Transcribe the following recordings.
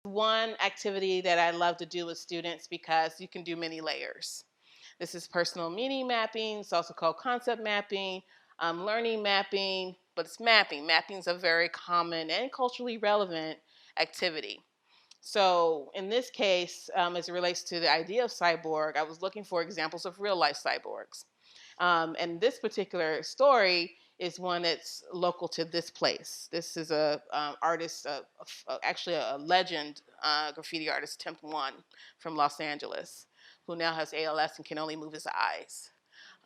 One activity that I love to do with students because you can do many layers. This is personal meaning mapping. It's also called concept mapping, learning mapping, but it's mapping. Mapping is a very common and culturally relevant activity. So in this case, as it relates to the idea of cyborg, I was looking for examples of real life cyborgs. And this particular story is one that's local to this place. This is a artist, actually a legend graffiti artist, Temp One from Los Angeles, who now has ALS and can only move his eyes.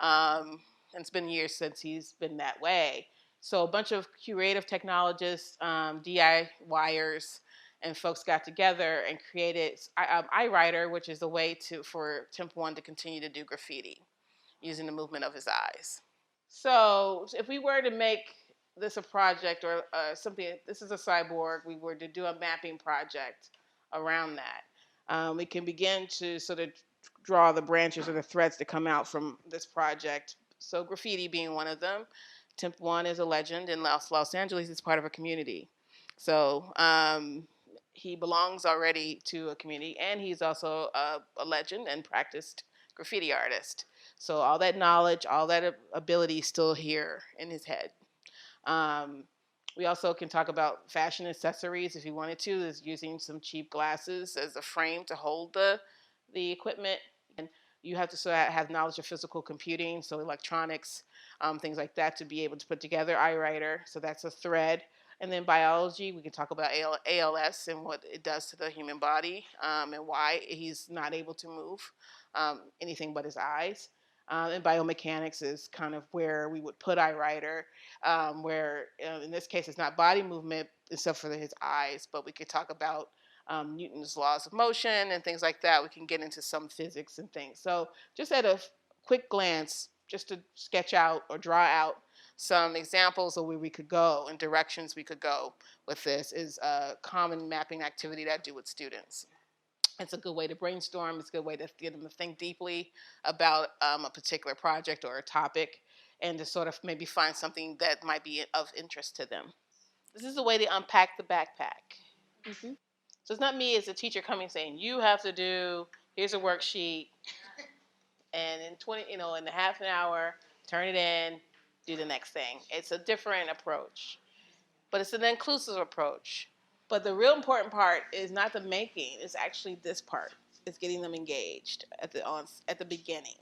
And it's been years since he's been that way. So a bunch of creative technologists, DIYers, and folks got together and created iWriter, which is a way for Temp One to continue to do graffiti using the movement of his eyes. So if we were to make this a project or something, this is a cyborg, we were to do a mapping project around that. We can begin to sort of draw the branches or the threads that come out from this project. So graffiti being one of them. Temp One is a legend in Los Angeles. It's part of a community. So he belongs already to a community, and he's also a legend and practiced graffiti artist. So all that knowledge, all that ability is still here in his head. Um, we also can talk about fashion accessories if you wanted to, is using some cheap glasses as a frame to hold the equipment. And you have to sort of have knowledge of physical computing, so electronics, things like that, to be able to put together iWriter. So that's a thread. And then biology, we can talk about ALS and what it does to the human body, and why he's not able to move anything but his eyes. And biomechanics is kind of where we would put iWriter, where in this case it's not body movement except for his eyes, but we could talk about Newton's laws of motion and things like that. We can get into some physics and things. So just at a quick glance, just to sketch out or draw out some examples of where we could go and directions we could go with this is a common mapping activity that I do with students. It's a good way to brainstorm. It's a good way to get them to think deeply about a particular project or a topic, and to sort of maybe find something that might be of interest to them. This is a way to unpack the backpack. Mm-hmm. So it's not me as a teacher coming saying, you have to do, here's a worksheet, and in 20, in a half an hour, turn it in, do the next thing. It's a different approach, but it's an inclusive approach. But the real important part is not the making; it's actually this part. It's getting them engaged at the beginning.